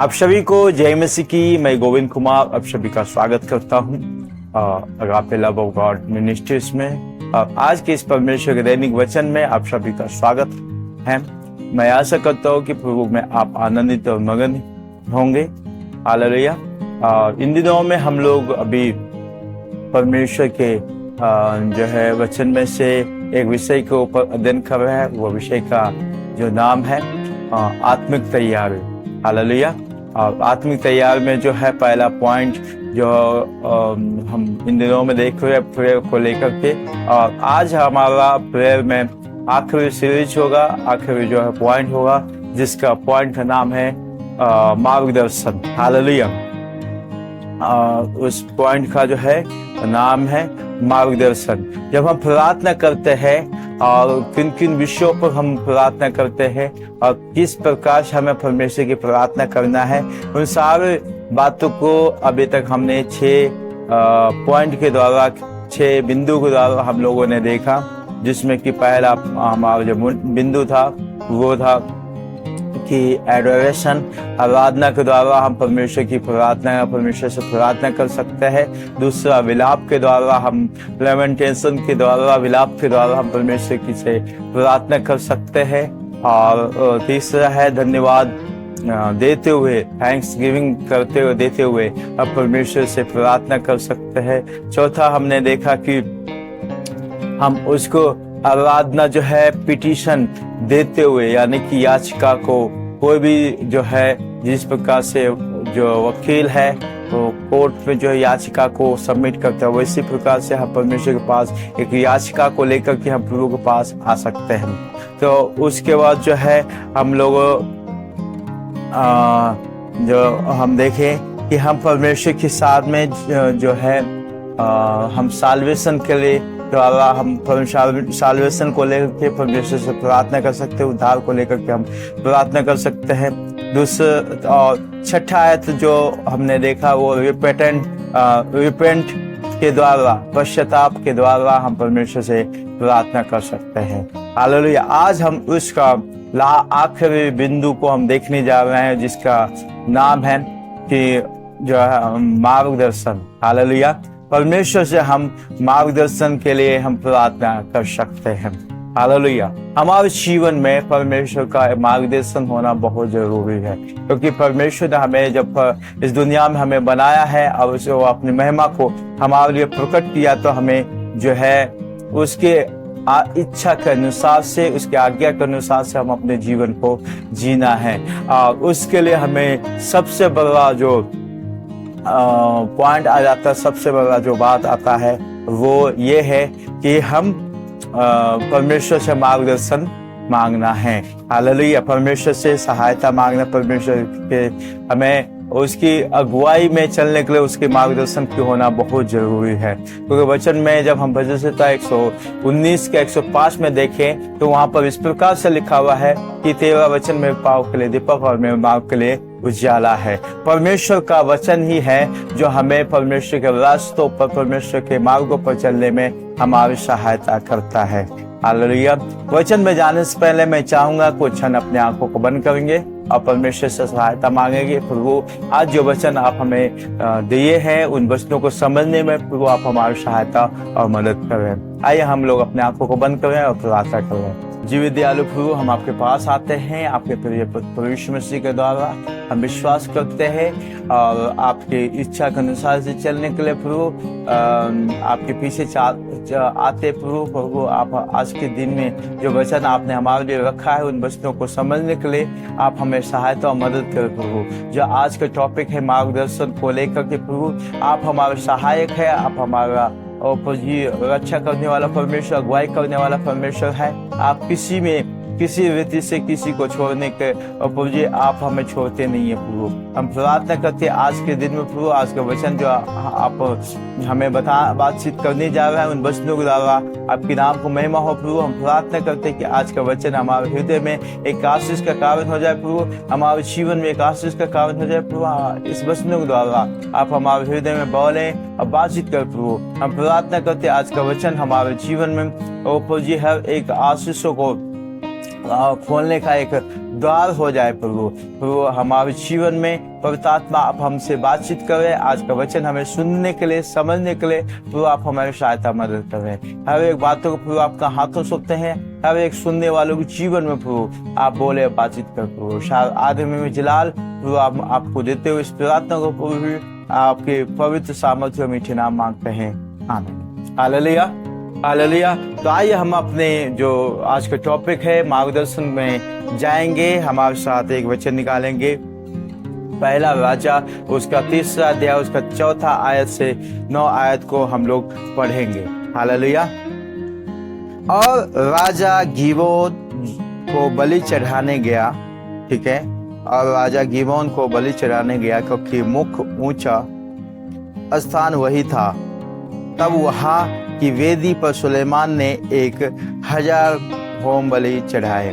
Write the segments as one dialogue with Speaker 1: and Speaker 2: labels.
Speaker 1: आप सभी को जय मसीह की। मैं गोविंद कुमार आप सभी का स्वागत करता हूँ agape love of God ministries में। आज के इस परमेश्वर के दैनिक वचन में आप सभी का स्वागत है। मैं आशा करता हूँ कि प्रभु में आप आनंदित और मगन होंगे। हालेलुया। इन दिनों में हम लोग अभी परमेश्वर के जो है वचन में से एक विषय के ऊपर अध्ययन कर रहे हैं। वो विषय का जो नाम है आत्मिक तैयारी। हालेलुया। आत्मिक तैयारी में जो है पहला पॉइंट जो हम इन दिनों में देख रहे हैं प्रेयर को लेकर के, और आज हमारा प्रेयर में आखिरी सीरीज होगा, आखिरी जो है पॉइंट होगा, जिसका पॉइंट का नाम है मार्गदर्शन। हालेलुया। उस पॉइंट का जो है नाम है मार्गदर्शन। जब हम प्रार्थना करते हैं और किन किन विषयों पर हम प्रार्थना करते हैं और किस प्रकार से हमें परमेश्वर की प्रार्थना करना है, उन सारे बातों को अभी तक हमने 6 पॉइंट के द्वारा, 6 बिंदु के द्वारा हम लोगों ने देखा। जिसमें कि पहला हमारा जो बिंदु था वो था कि एडोरेशन, आराधना के द्वारा हम परमेश्वर की प्रार्थना, परमेश्वर से प्रार्थना कर सकते हैं। दूसरा विलाप के द्वारा, हम लेमेंटेशन के द्वारा, विलाप के द्वारा हम परमेश्वर की से प्रार्थना कर सकते हैं। और तीसरा है धन्यवाद देते हुए, थैंक्स गिविंग करते हुए, देते हुए हम परमेश्वर से प्रार्थना कर सकते हैं। चौथा हमने देखा कि हम उसको आराधना जो है पिटीशन देते हुए, यानी कि याचिका को, कोई भी जो है जिस प्रकार से जो वकील है वो कोर्ट में जो है याचिका को सबमिट करता है, वैसी प्रकार से हम परमेश्वर के पास एक याचिका को लेकर के हम प्रभु के पास आ सकते हैं। तो उसके बाद जो है हम लोग जो हम देखें कि हम परमेश्वर के साथ में जो है हम साल्वेशन के लिए द्वारा हम साल्वेशन को लेकर के परमेश्वर से प्रार्थना कर सकते हैं, उद्धार को लेकर के हम प्रार्थना कर सकते हैं। दूसरा और छठा आयत जो हमने देखा वो रिपेंट के द्वारा, पश्चाताप के द्वारा हम परमेश्वर से प्रार्थना कर सकते हैं। हालेलुया। आज हम उसका आखिरी बिंदु को हम देखने जा रहे हैं, जिसका नाम है कि जो है मार्गदर्शन। हालेलुया। परमेश्वर से हम मार्गदर्शन के लिए हम प्रार्थना कर सकते हैं। हालेलुया। हमारे जीवन में परमेश्वर का मार्गदर्शन होना बहुत जरूरी है, क्योंकि परमेश्वर ने हमें जब इस दुनिया में हमें बनाया है और उसे वो अपनी महिमा को हमारे लिए प्रकट किया, तो हमें जो है उसके इच्छा के अनुसार से, उसके आज्ञा के अनुसार से हम अपने जीवन को जीना है। और उसके लिए हमें सबसे बड़ा जो पॉइंट आ जाता है, सबसे बड़ा जो बात आता है वो ये है कि हम परमेश्वर से मार्गदर्शन मांगना है। हालेलुया। परमेश्वर से सहायता मांगना, परमेश्वर के हमें उसकी अगुवाई में चलने के लिए उसके मार्गदर्शन की होना बहुत जरूरी है। क्योंकि वचन में जब हम भजन संहिता 119 के 105 में देखें तो वहां पर इस प्रकार से लिखा हुआ है कि तेरा वचन मेरे पाँव के लिए दीपक और मेरे मार्ग के लिए उजाला है। परमेश्वर का वचन ही है जो हमें परमेश्वर के रास्तों पर, परमेश्वर के मार्गों पर चलने में हमारी सहायता करता है। हालेलुया। वचन में जाने से पहले मैं चाहूंगा कुछ क्षण अपने आंखों को बंद करेंगे और परमेश्वर से सहायता मांगेंगे। प्रभु, आज जो वचन आप हमें दिए हैं उन वचनों को समझने में प्रभु आप हमारी सहायता और मदद करें। आइए हम लोग अपने आंखों को बंद करें और प्रार्थना करें। जीवित दयालु प्रभु, हम आपके पास आते हैं आपके प्रिय पुत्र यीशु मसीह के द्वारा। हम विश्वास करते हैं और आपकी इच्छा के अनुसार से चलने के लिए प्रभु आपके पीछे आते प्रभु आप आज के दिन में जो वचन आपने हमारे लिए रखा है उन वचनों को समझने के लिए आप हमें सहायता और मदद करें प्रभु। जो आज का टॉपिक है मार्गदर्शन को लेकर के प्रभु, आप हमारे सहायक है, आप हमारा और रक्षा करने वाला परमेश्वर, अगुवाई करने वाला परमेश्वर है। आप किसी रीति से किसी को छोड़ने के और प्रभु जी आप हमें छोड़ते नहीं है प्रभु। हम प्रार्थना करते हैं आज के दिन में प्रभु, आज का वचन जो आप हमें बातचीत करने जा रहे हैं उन वचनों के द्वारा आपके नाम को महिमा हो प्रभु। हम प्रार्थना करते हैं कि आज का वचन हमारे हृदय में एक आशीष का कारण हो जाए प्रभु, हमारे जीवन में एक आशीष का कारण हो जाए प्रभु। इस वचनों के द्वारा आप हमारे हृदय में बोले और बातचीत कर प्रभु। हम प्रार्थना करते हैं आज का वचन हमारे जीवन में और प्रभु जी हर एक आशीषों को खोलने का एक द्वार हो जाए प्रभु। प्रभु हमारे जीवन में पवित्र आत्मा आप हमसे बातचीत करें। आज का वचन हमें सुनने के लिए, समझने के लिए प्रभु आप हमारी सहायता मदद करें। हर एक बातों को प्रभु आपका हाथों सौंपते हैं। हर एक सुनने वालों के जीवन में प्रभु आप बोले, बातचीत कर प्रभु। शायद आदमी में जलाल प्रभु आप आपको देते हुए इस प्रार्थना को प्रभु आपके पवित्र सामर्थ्य में मीठे नाम मांगते हैं, आमीन। Hallelujah, hallelujah. तो आइए हम अपने जो आज का टॉपिक है मार्गदर्शन में जाएंगे। हमारे साथ एक वचन निकालेंगे, पहला राजा उसका 3 अध्याय उसका 4 आयत से 9 आयत को हम लोग पढ़ेंगे। हालेलुया। और राजा गिबोन को बलि चढ़ाने गया, ठीक है, और राजा गिबोन को बलि चढ़ाने गया क्योंकि मुख्य ऊंचा स्थान वही था। तब वहां की वेदी पर सुलेमान ने 1000 होम बलि चढ़ाए।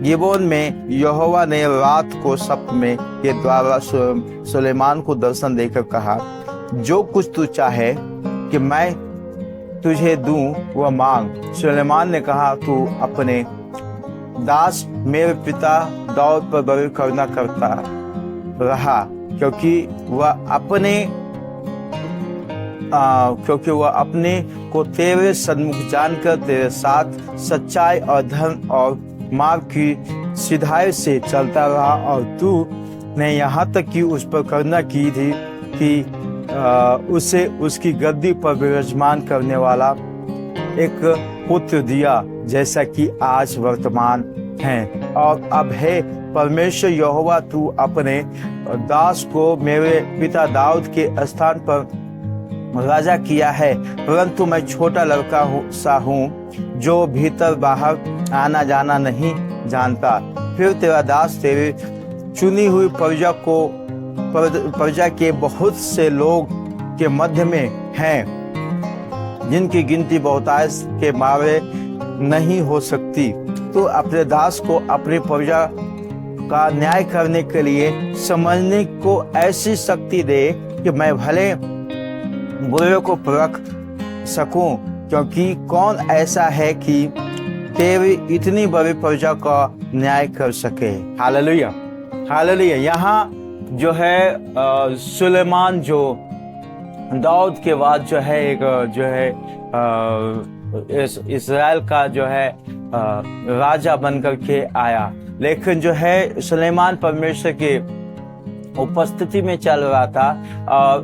Speaker 1: गिबोन में यहोवा ने रात को स्वप्न के द्वारा सुलेमान को दर्शन देकर कहा, जो कुछ तू चाहे कि मैं तुझे दूं वह मांग। सुलेमान ने कहा, तू अपने दास मेरे पिता दाऊद पर बलि करना करता रहा, क्योंकि वह अपने को तेरे सन्मुख जानकर तेरे साथ सच्चाई और धर्म और मार्ग की सिधाई से चलता रहा। और तू ने यहाँ तक कि उस पर करुणा की थी कि उसे उसकी गद्दी पर विराजमान करने वाला एक पुत्र दिया, जैसा कि आज वर्तमान है। और अब हे परमेश्वर यहोवा, तू अपने दास को मेरे पिता दाऊद के स्थान पर राजा किया है, परंतु मैं छोटा लड़का हूँ जो भीतर बाहर आना जाना नहीं जानता। फिर तेरा दास तेरी चुनी हुई प्रजा के बहुत से लोग के मध्य में हैं, जिनकी गिनती बहुतायत के मारे नहीं हो सकती। तो अपने दास को अपनी प्रजा का न्याय करने के लिए समझने को ऐसी शक्ति दे कि मैं भले बुरे को परख सकूं, क्योंकि कौन ऐसा है कि तेरी इतनी बड़ी प्रजा का न्याय कर सके। Hallelujah, hallelujah. यहाँ जो है सुलेमान जो दाऊद के बाद जो है एक जो है इस्राएल का जो है राजा बनकर के आया, लेकिन जो है सुलेमान परमेश्वर के उपस्थिति में चल रहा था।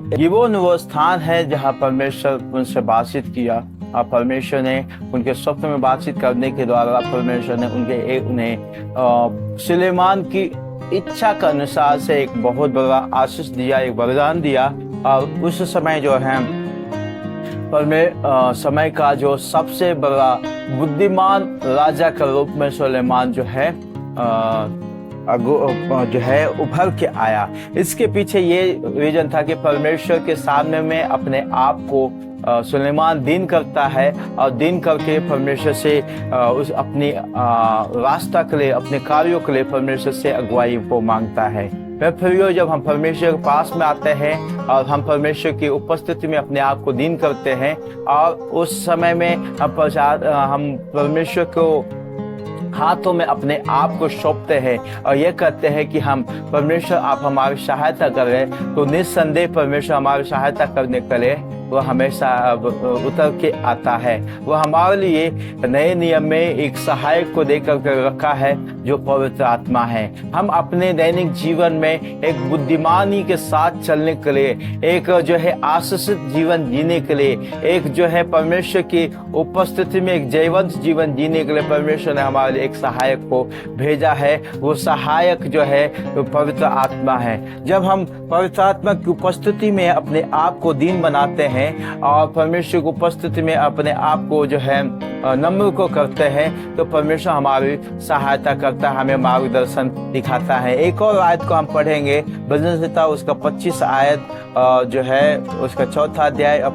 Speaker 1: गिबोन वो स्थान है जहाँ परमेश्वर उनसे बातचीत किया, और परमेश्वर ने उनके स्वप्न में बातचीत करने के द्वारा परमेश्वर ने उन्हें सुलेमान की इच्छा के अनुसार से एक बहुत बड़ा आशीष दिया, एक वरदान दिया। और उस समय जो है समय का जो सबसे बड़ा बुद्धिमान राजा के रूप में सुलेमान जो है उभर के आया। इसके पीछे ये रीजन था कि परमेश्वर के सामने में अपने आप को सुलेमान दिन करता है, और दिन करके परमेश्वर से उस अपनी रास्ता के लिए, अपने कार्यों के लिए परमेश्वर से अगुवाई को मांगता है। फिर जब हम परमेश्वर के पास में आते हैं और हम परमेश्वर की उपस्थिति में अपने आप को दिन करते हैं, और उस समय में हम परमेश्वर को हाथों में अपने आप को सौंपते हैं और ये कहते हैं कि हम परमेश्वर आप हमारी सहायता करें, तो निस्संदेह परमेश्वर हमारी सहायता करने के लिए वह हमेशा उतर के आता है। वह हमारे लिए नए नियम में एक सहायक को देकर के रखा है जो पवित्र आत्मा है। हम अपने दैनिक जीवन में एक बुद्धिमानी के साथ चलने के लिए, एक जो है आशीषित जीवन जीने के लिए, एक जो है परमेश्वर की उपस्थिति में एक जयवंत जीवन जीने के लिए परमेश्वर ने हमारे लिए एक सहायक को भेजा है। वो सहायक जो है वो पवित्र आत्मा है। जब हम पवित्र आत्मा की उपस्थिति में अपने आप को दीन बनाते हैं और परमेश्वर की उपस्थिति में अपने आप को जो है नम्र को करते हैं, तो परमेश्वर हमारी सहायता करता है, हमें मार्गदर्शन दिखाता है। एक और आयत को हम पढ़ेंगे, भजन संहिता उसका 25 आयत जो है उसका 4 अध्याय और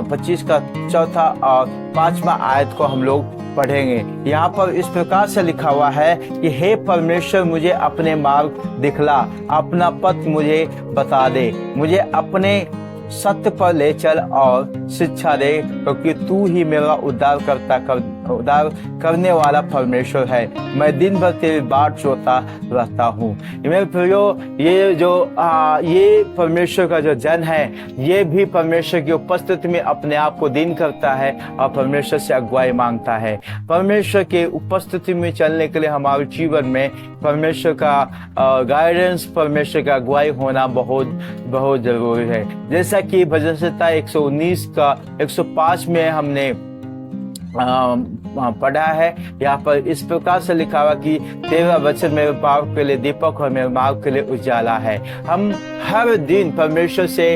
Speaker 1: 25 का 4 और 5वां आयत को हम लोग पढ़ेंगे। यहाँ पर इस प्रकार से लिखा हुआ है कि हे परमेश्वर, मुझे अपने मार्ग दिखला, अपना पथ मुझे बता दे, मुझे अपने सत्य पर ले चल और शिक्षा दे, क्योंकि तू ही मेरा उद्धार उद्धार करने वाला परमेश्वर है। मैं दिन भर तेरी बाट जोता रहता हूँ। मेरे प्रियो, ये परमेश्वर का जो जन है, ये भी परमेश्वर की उपस्थिति में अपने आप को दीन करता है और परमेश्वर से अगुवाई मांगता है। परमेश्वर के उपस्थिति में चलने के लिए हमारे जीवन में परमेश्वर का गाइडेंस, परमेश्वर का अगुवाई होना बहुत बहुत जरूरी है। जैसा कि भजन संहिता 119 का 105 में हमने पढ़ा है, यहाँ पर इस प्रकार से लिखा हुआ कि तेरा वचन मेरे पाँव के लिए दीपक और मेरे मार्ग के लिए उजाला है। हम हर दिन परमेश्वर से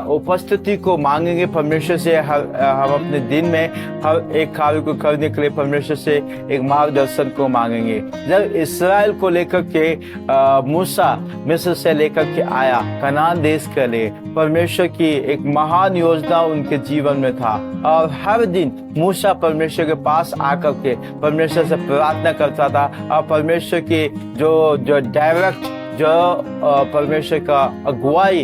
Speaker 1: उपस्थिति को मांगेंगे। परमेश्वर से हम अपने दिन में हर एक कार्य को करने के लिए परमेश्वर से एक मार्गदर्शन को मांगेंगे। जब इस्राएल को लेकर के मूसा मिस्र से लेकर के आया कनान देश के लिए, परमेश्वर की एक महान योजना उनके जीवन में था और हर दिन मूसा परमेश्वर के पास आकर के परमेश्वर से प्रार्थना करता था और परमेश्वर की जो डायरेक्ट परमेश्वर का अगुवाई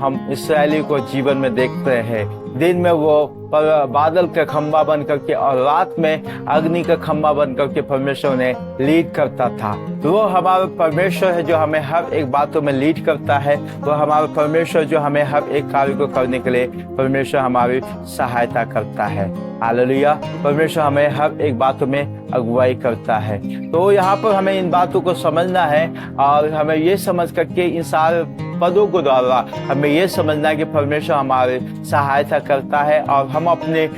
Speaker 1: हम इसराइली को जीवन में देखते हैं। दिन में वो बादल का खंबा बन करके और रात में अग्नि का खंबा बन करके परमेश्वर ने लीड करता था। वो हमारा परमेश्वर है जो हमें हर एक बातों में लीड करता है। वो हमारा परमेश्वर जो हमें हर एक कार्य को करने के लिए परमेश्वर हमारी सहायता करता है। हालेलुया। परमेश्वर हमें हर एक बातों में अगुवाई करता है। तो यहाँ पर हमें इन बातों को समझना है और हमें ये समझ करके इन सारे पदों को द्वारा हमें ये समझना है कि परमेश्वर हमारी सहायता करता है और हम अपने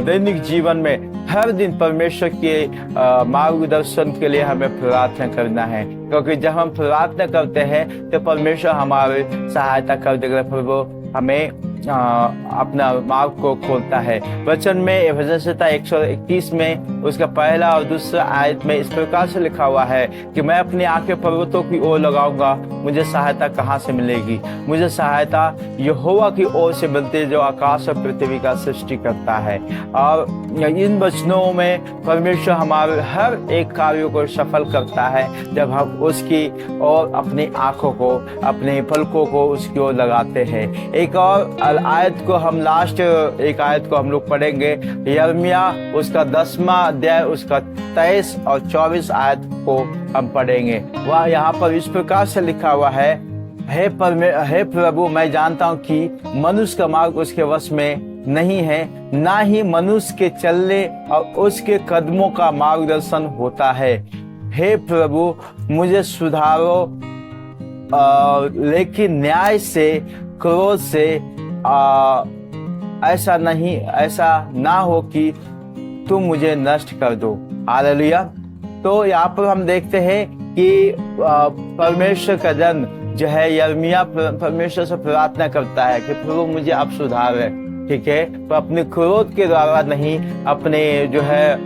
Speaker 1: दैनिक जीवन में हर दिन परमेश्वर के मार्गदर्शन के लिए हमें प्रार्थना करना है, क्योंकि जब हम प्रार्थना करते हैं तो परमेश्वर हमारी सहायता कर देगा। प्रभु हमें अपना मार्ग को खोलता है। वचन में भजन संहिता 131 में उसका पहला और दूसरा आयत में इस प्रकार से लिखा हुआ है कि मैं अपनी आंखें पर्वतों की ओर लगाऊंगा, मुझे सहायता कहाँ से मिलेगी? मुझे सहायता यहोवा की ओर से मिलती है जो आकाश और पृथ्वी का सृष्टि करता है। और इन वचनों में परमेश्वर हमारे हर एक कार्य को सफल करता है जब हम उसकी और अपनी आंखों को, अपने पलकों को उसकी ओर लगाते हैं। एक और आयत को हम लास्ट एक आयत को हम लोग पढ़ेंगे, यिर्मयाह उसका 10वां अध्याय उसका 23 और 24 आयत को हम पढ़ेंगे। वह यहाँ पर इस प्रकार से लिखा हुआ है, हे प्रभु, मैं जानता हूँ कि मनुष्य का मार्ग उसके वश में नहीं है, ना ही मनुष्य के चलने और उसके कदमों का मार्गदर्शन होता है। हे प्रभु, मुझे सुधारो, लेकिन न्याय से, क्रोध से ऐसा ना हो कि तुम मुझे नष्ट कर दो। हालेलुया। तो यहाँ पर हम देखते हैं कि परमेश्वर का जन जो है यिर्मयाह परमेश्वर से प्रार्थना करता है कि प्रभु मुझे आप सुधारे। ठीक है, तो अपने क्रोध के द्वारा नहीं, अपने जो है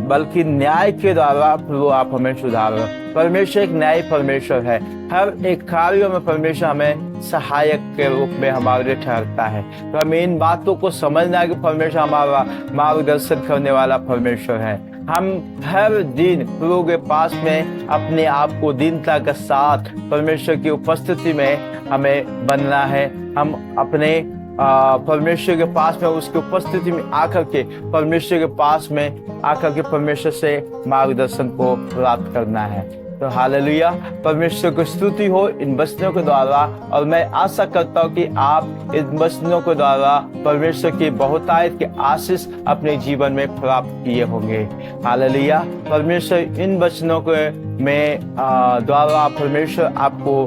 Speaker 1: बल्कि न्याय के द्वारा प्रभु आप हमें सुधारो। परमेश्वर एक न्यायी परमेश्वर है। हर एक कार्यों में परमेश्वर हमें सहायक के रूप में हमारे लिए ठहरता है। तो हमें इन बातों को समझना है कि परमेश्वर हमारा मार्गदर्शन करने वाला परमेश्वर है। हम हर दिन प्रभु के पास में अपने आप को दीनता के साथ परमेश्वर की उपस्थिति में हमें बनना है। हम अपने परमेश्वर के पास में उसकी उपस्थिति में आकर के परमेश्वर के पास में आकर के परमेश्वर से मार्गदर्शन को प्राप्त करना है। तो हालेलुया, परमेश्वर को स्तुति हो इन वचनों के द्वारा। और मैं आशा करता हूँ कि आप इन वचनों के द्वारा परमेश्वर की बहुतायत के आशीष अपने जीवन में प्राप्त किए होंगे। हालेलुया। परमेश्वर इन वचनों के में द्वारा परमेश्वर आपको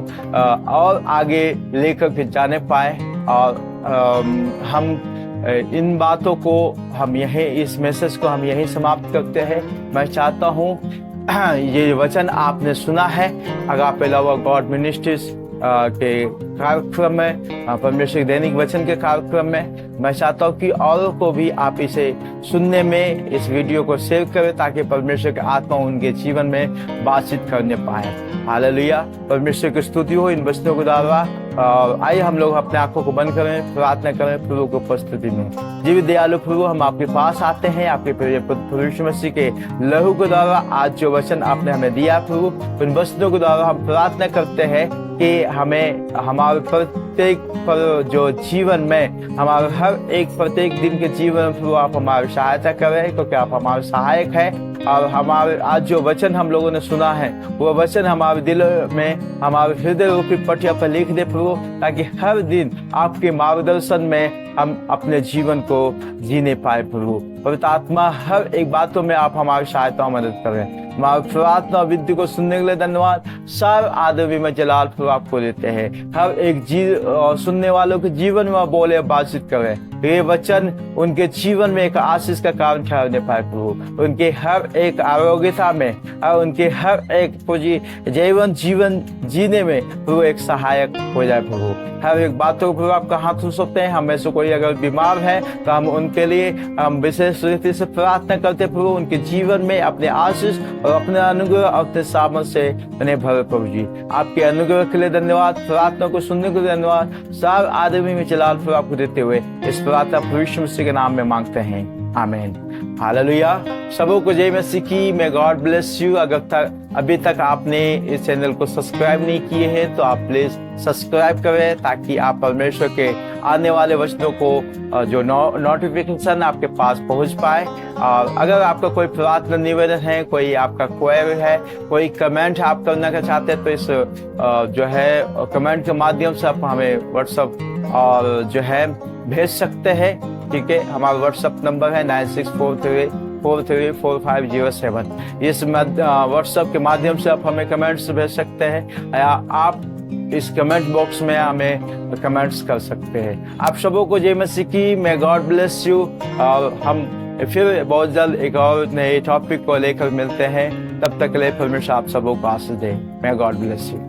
Speaker 1: और आगे लेकर के जाने पाए और हम इन बातों को हम यहीं, इस मैसेज को हम यहीं समाप्त करते हैं। मैं चाहता हूँ ये वचन आपने सुना है agape love of God ministries के कार्यक्रम में, परमेश्वर दैनिक वचन के कार्यक्रम में। मैं चाहता हूँ कि औरों को भी आप इसे सुनने में, इस वीडियो को शेयर करें ताकि परमेश्वर की आत्मा उनके जीवन में बातचीत करने पाए। हालेलुया। परमेश्वर की स्तुति हो इन वचनों के द्वारा। आइए हम लोग अपने आंखों को बंद करें, प्रार्थना करें प्रभु की उपस्थिति में। जीवित दयालु प्रभु, हम आपके पास आते हैं आपके प्रिय पुत्र यीशु मसीह के लहू के द्वारा। आज जो वचन आपने हमें दिया प्रभु, उन वचनों के द्वारा हम प्रार्थना करते हैं कि हमें हमारे प्रत्येक जो जीवन में, हमारे हर एक प्रत्येक दिन के जीवन में प्रभु आप हमारी सहायता करें, क्योंकि आप हमारे सहायक हैं। और हमारे आज जो वचन हम लोगों ने सुना है, वो वचन हमारे दिल में, हमारे हृदय रूपी पटिया पर लिख दे प्रभु, ताकि हर दिन आपके मार्गदर्शन में हम अपने जीवन को जीने पाए प्रभु। पवित्र आत्मा, हर एक बातों में आप हमारी सहायता मदद करें। हमारी प्रार्थना और विनती को सुनने के लिए धन्यवाद। सब आदमी में जलाल प्रभु आपको देते हैं। हर एक सुनने वालों के जीवन में बोले बातचीत करें, ये वचन उनके जीवन में एक आशीष का कारण ठहरने पाए प्रभु। उनके हर एक आरोग्यता में और उनके हर एक जीवन जीने में प्रभु एक सहायक हो जाए प्रभु। हर एक बातों को आपका हाथ हो सकते हैं। हमें से कोई अगर बीमार है तो हम उनके लिए हम विशेष रीति से प्रार्थना करते प्रभु, उनके जीवन में अपने आशीष और अपने अनुग्रह और अपने सामर्थ से उन्हें भरे प्रभु जी। आपके अनुग्रह के लिए धन्यवाद, प्रार्थना को सुनने के लिए धन्यवाद। सब आदमी में जलाल प्रभु आपको देते हुए इस प्रार्थना प्रभु यीशु मसीह के नाम में मांगते हैं, आमीन। हालेलुया। सबों को जय मसीह की। मे गॉड ब्लेस यू। अगर अभी तक आपने इस चैनल को सब्सक्राइब नहीं किए हैं तो आप प्लीज सब्सक्राइब करें, ताकि आप परमेश्वर के आने वाले वचनों को जो नोटिफिकेशन आपके पास पहुंच पाए। और अगर आपका कोई प्रार्थना निवेदन है, कोई आपका क्वेरी है, कोई कमेंट आप करना चाहते हैं, तो इस जो है कमेंट के माध्यम से आप हमें व्हाट्सएप और जो है भेज सकते हैं। ठीक है, हमारा व्हाट्सएप नंबर है 9643434507। इस व्हाट्सएप के माध्यम से आप हमें कमेंट्स भेज सकते हैं, या आप इस कमेंट बॉक्स में हमें कमेंट्स कर सकते हैं। आप सबों को जय मसीह की। मे गॉड ब्लेस यू। और हम फिर बहुत जल्द एक और नए टॉपिक को लेकर मिलते हैं। तब तक के लिए परमेश्वर आप सबों को आशीष दे। May God bless you.